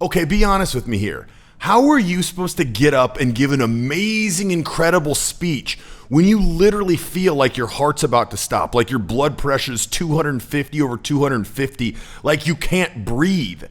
Okay, be honest with me here. How are you supposed to get up and give an amazing, incredible speech when you literally feel like your heart's about to stop, like your blood pressure is 250 over 250, like you can't breathe?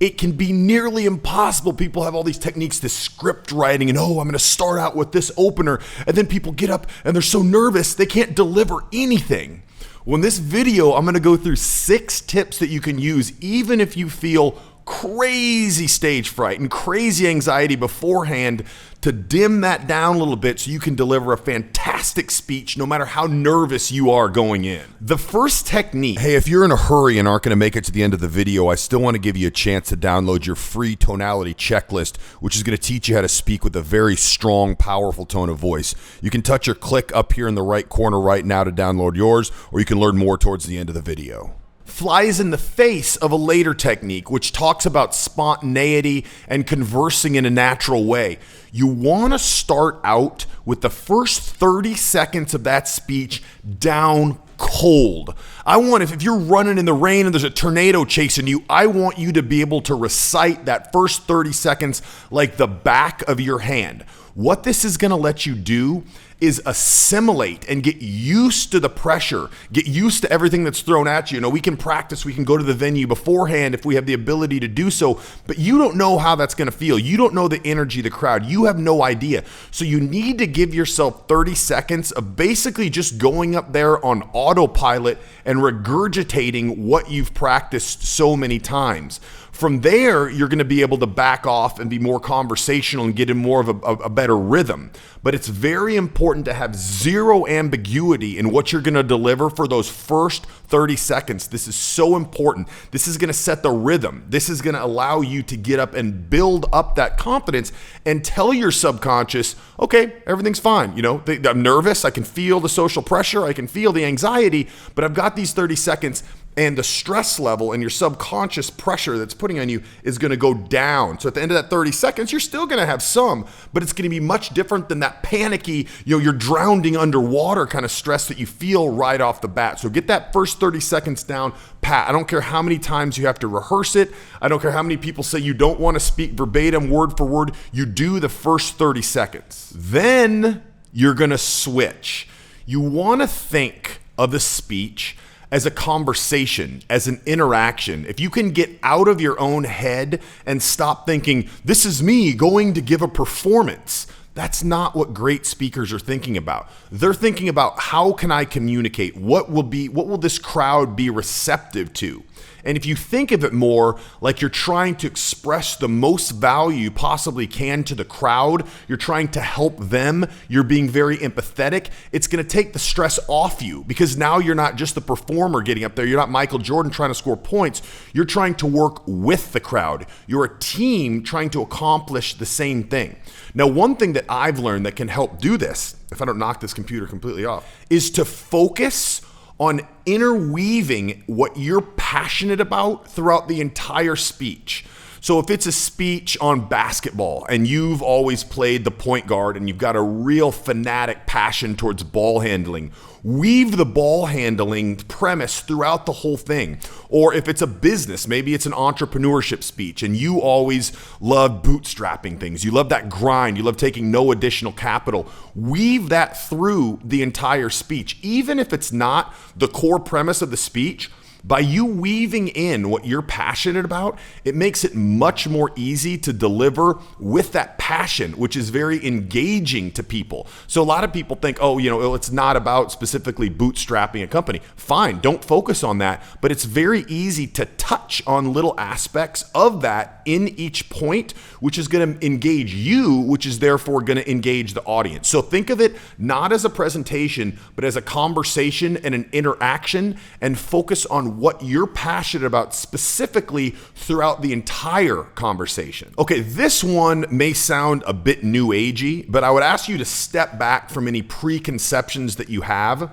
It can be nearly impossible. People have all these techniques, this script writing, and I'm going to start out with this opener, and then people get up and they're so nervous they can't deliver anything. Well, in this video, I'm going to go through 6 tips that you can use even if you feel crazy stage fright and crazy anxiety beforehand, to dim that down a little bit so you can deliver a fantastic speech no matter how nervous you are going in. The first technique. Hey, if you're in a hurry and aren't going to make it to the end of the video, I still want to give you a chance to download your free tonality checklist, which is going to teach you how to speak with a very strong, powerful tone of voice. You can touch or click up here in the right corner right now to download yours, or you can learn more towards the end of the video. Flies in the face of a later technique, which talks about spontaneity and conversing in a natural way. You want to start out with the first 30 seconds of that speech down cold. I want, if you're running in the rain and there's a tornado chasing you, I want you to be able to recite that first 30 seconds like the back of your hand. What this is going to let you do is assimilate and get used to the pressure, get used to everything that's thrown at you. We can practice, we can go to the venue beforehand if we have the ability to do so, but you don't know how that's gonna feel. You don't know the energy of the crowd. You have no idea. So you need to give yourself 30 seconds of basically just going up there on autopilot and regurgitating what you've practiced so many times. From there, you're going to be able to back off and be more conversational and get in more of a better rhythm. But it's very important to have zero ambiguity in what you're going to deliver for those first 30 seconds. This is so important. This is going to set the rhythm. This is going to allow you to get up and build up that confidence and tell your subconscious, okay, everything's fine. I'm nervous. I can feel the social pressure. I can feel the anxiety, but I've got these 30 seconds. And the stress level and your subconscious pressure that's putting on you is going to go down. So at the end of that 30 seconds, you're still going to have some, but it's going to be much different than that panicky, you're drowning underwater kind of stress that you feel right off the bat. So get that first 30 seconds down pat. I don't care how many times you have to rehearse it. I don't care how many people say you don't want to speak verbatim, word for word. You do the first 30 seconds. Then you're going to switch. You want to think of the speech as a conversation, as an interaction. If you can get out of your own head and stop thinking, this is me going to give a performance. That's not what great speakers are thinking about. They're thinking about, how can I communicate? What will this crowd be receptive to? And if you think of it more like you're trying to express the most value you possibly can to the crowd, you're trying to help them, you're being very empathetic, it's going to take the stress off you, because now you're not just the performer getting up there. You're not Michael Jordan trying to score points. You're trying to work with the crowd. You're a team trying to accomplish the same thing. Now, one thing that I've learned that can help do this, if I don't knock this computer completely off, is to focus on interweaving what you're passionate about throughout the entire speech. So if it's a speech on basketball and you've always played the point guard and you've got a real fanatic passion towards ball handling, weave the ball handling premise throughout the whole thing. Or if it's a business, maybe it's an entrepreneurship speech and you always love bootstrapping things. You love that grind. You love taking no additional capital. Weave that through the entire speech. Even if it's not the core premise of the speech, by you weaving in what you're passionate about, it makes it much more easy to deliver with that passion, which is very engaging to people. So a lot of people think, it's not about specifically bootstrapping a company. Fine, don't focus on that, but it's very easy to touch on little aspects of that in each point, which is going to engage you, which is therefore going to engage the audience. So think of it not as a presentation, but as a conversation and an interaction, and focus on what you're passionate about specifically throughout the entire conversation. Okay, this one may sound a bit new agey, but I would ask you to step back from any preconceptions that you have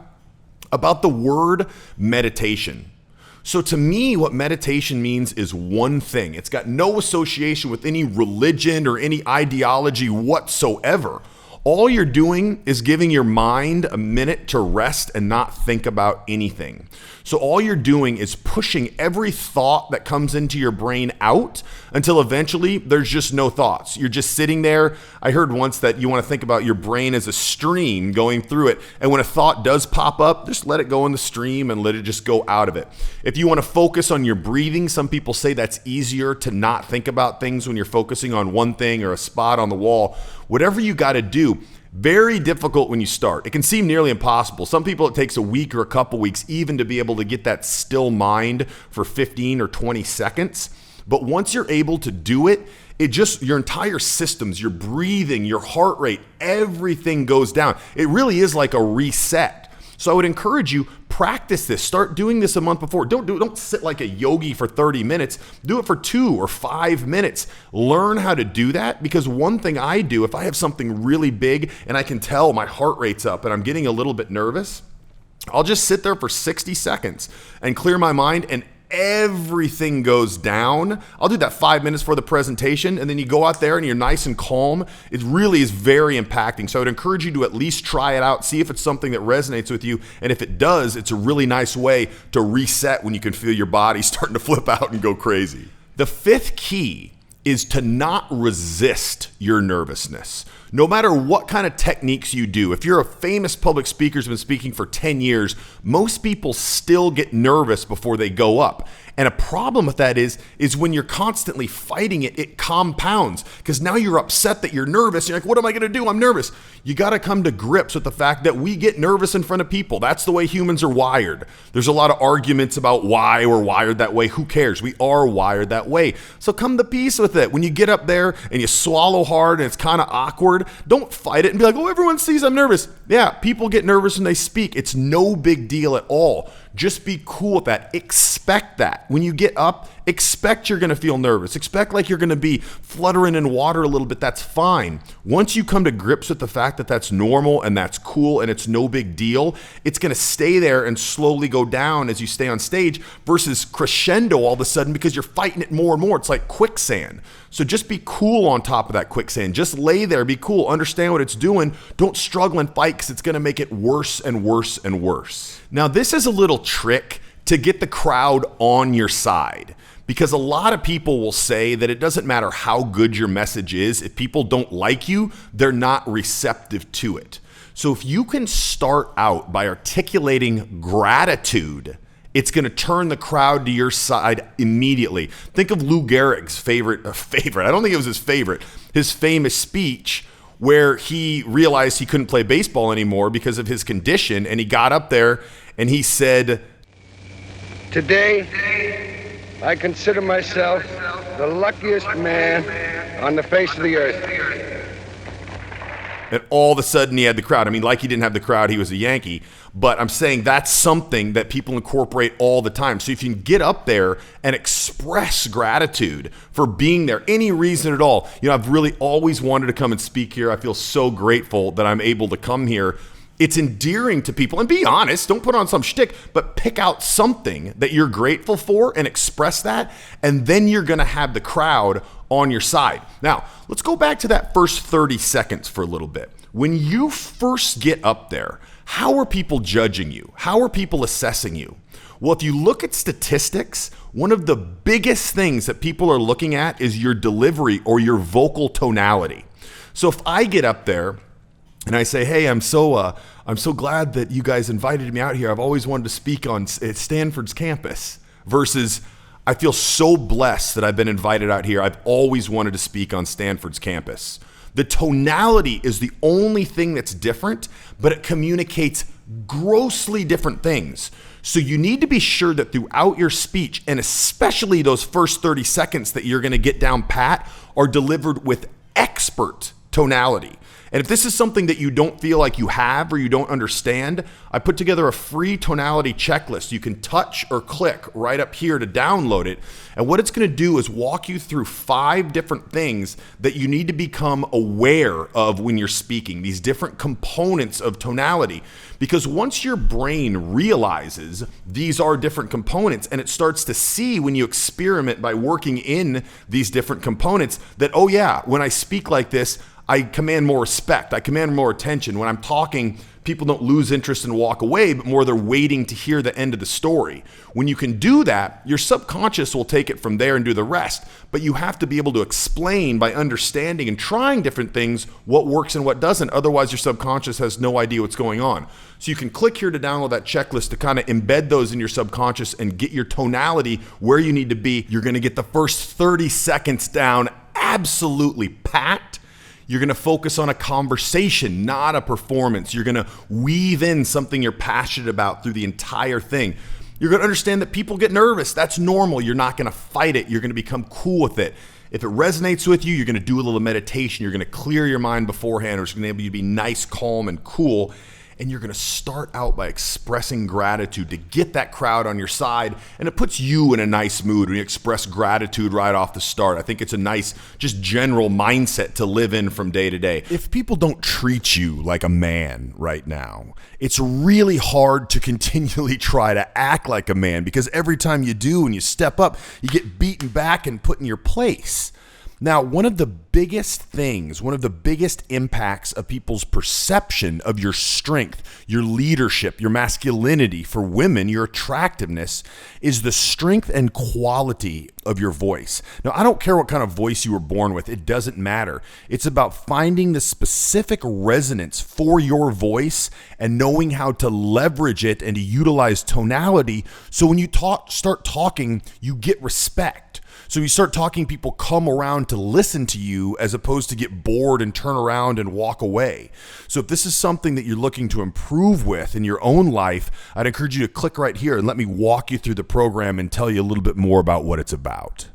about the word meditation. So to me, what meditation means is one thing. It's got no association with any religion or any ideology whatsoever. all you're doing is giving your mind a minute to rest and not think about anything. So all you're doing is pushing every thought that comes into your brain out until eventually there's just no thoughts. You're just sitting there. I heard once that you want to think about your brain as a stream going through it. And when a thought does pop up, just let it go in the stream and let it just go out of it. If you want to focus on your breathing, some people say that's easier to not think about things when you're focusing on one thing or a spot on the wall. Whatever you got to do. Very difficult when you start. It can seem nearly impossible. Some people, it takes a week or a couple weeks even to be able to get that still mind for 15 or 20 seconds. But once you're able to do it, your entire systems, your breathing, your heart rate, everything goes down. It really is like a reset. So I would encourage you, practice this. Start doing this a month before. Don't sit like a yogi for 30 minutes. Do it for 2 or 5 minutes. Learn how to do that, because one thing I do, if I have something really big and I can tell my heart rate's up and I'm getting a little bit nervous, I'll just sit there for 60 seconds and clear my mind, and everything goes down. I'll do that 5 minutes for the presentation, and then you go out there and you're nice and calm. It really is very impacting. So I would encourage you to at least try it out, see if it's something that resonates with you. And if it does, it's a really nice way to reset when you can feel your body starting to flip out and go crazy. The fifth key is to not resist your nervousness. No matter what kind of techniques you do, if you're a famous public speaker who's been speaking for 10 years, most people still get nervous before they go up. And a problem with that is when you're constantly fighting it, it compounds, because now you're upset that you're nervous. You're like, what am I going to do? I'm nervous. You got to come to grips with the fact that we get nervous in front of people. That's the way humans are wired. There's a lot of arguments about why we're wired that way. Who cares? We are wired that way. So come to peace with it. When you get up there and you swallow hard and it's kind of awkward, don't fight it and be like, oh, everyone sees I'm nervous. Yeah, people get nervous when they speak. It's no big deal at all. Just be cool with that. Expect that. When you get up, expect you're going to feel nervous. Expect like you're going to be fluttering in water a little bit. That's fine. Once you come to grips with the fact that that's normal and that's cool and it's no big deal, it's going to stay there and slowly go down as you stay on stage, versus crescendo all of a sudden because you're fighting it more and more. It's like quicksand. So just be cool on top of that quicksand. Just lay there, be cool, understand what it's doing. Don't struggle and fight, because it's going to make it worse and worse and worse. Now, this is a little trick to get the crowd on your side, because a lot of people will say that it doesn't matter how good your message is. If people don't like you, they're not receptive to it. So if you can start out by articulating gratitude, it's going to turn the crowd to your side immediately. Think of Lou Gehrig's favorite, I don't think it was his favorite, his famous speech where he realized he couldn't play baseball anymore because of his condition, and he got up there and he said, "Today, I consider myself the luckiest man on the face of the earth." And all of a sudden he had the crowd. I mean, like he didn't have the crowd, he was a Yankee. But I'm saying that's something that people incorporate all the time. So if you can get up there and express gratitude for being there, any reason at all. You know, I've really always wanted to come and speak here. I feel so grateful that I'm able to come here. It's endearing to people. And be honest, don't put on some shtick, but pick out something that you're grateful for and express that. And then you're going to have the crowd on your side. Now, let's go back to that first 30 seconds for a little bit. When you first get up there, how are people judging you? How are people assessing you? Well, if you look at statistics, one of the biggest things that people are looking at is your delivery or your vocal tonality. So if I get up there and I say, hey, I'm so glad that you guys invited me out here. I've always wanted to speak on at Stanford's campus, versus I feel so blessed that I've been invited out here. I've always wanted to speak on Stanford's campus. The tonality is the only thing that's different, but it communicates grossly different things. So you need to be sure that throughout your speech, and especially those first 30 seconds that you're going to get down pat, are delivered with expert tonality. And if this is something that you don't feel like you have or you don't understand, I put together a free tonality checklist. You can touch or click right up here to download it. And what it's going to do is walk you through 5 different things that you need to become aware of when you're speaking, these different components of tonality. Because once your brain realizes these are different components, and it starts to see when you experiment by working in these different components that, oh yeah, when I speak like this, I command more respect. I command more attention. When I'm talking, people don't lose interest and walk away, but more they're waiting to hear the end of the story. When you can do that, your subconscious will take it from there and do the rest. But you have to be able to explain by understanding and trying different things what works and what doesn't. Otherwise, your subconscious has no idea what's going on. So you can click here to download that checklist to kind of embed those in your subconscious and get your tonality where you need to be. You're going to get the first 30 seconds down absolutely packed. You're going to focus on a conversation, not a performance. You're going to weave in something you're passionate about through the entire thing. You're going to understand that people get nervous. That's normal. You're not going to fight it. You're going to become cool with it. If it resonates with you, you're going to do a little meditation. You're going to clear your mind beforehand, which is going to enable you to be nice, calm, and cool. And you're going to start out by expressing gratitude to get that crowd on your side. And it puts you in a nice mood when you express gratitude right off the start. I think it's a nice, just general mindset to live in from day to day. If people don't treat you like a man right now, it's really hard to continually try to act like a man, because every time you do and you step up, you get beaten back and put in your place. Now, one of the biggest things, one of the biggest impacts of people's perception of your strength, your leadership, your masculinity, for women, your attractiveness, is the strength and quality of your voice. Now, I don't care what kind of voice you were born with. It doesn't matter. It's about finding the specific resonance for your voice and knowing how to leverage it and to utilize tonality. So when you start talking, you get respect. So you start talking, people come around to listen to you as opposed to get bored and turn around and walk away. So if this is something that you're looking to improve with in your own life, I'd encourage you to click right here and let me walk you through the program and tell you a little bit more about what it's about.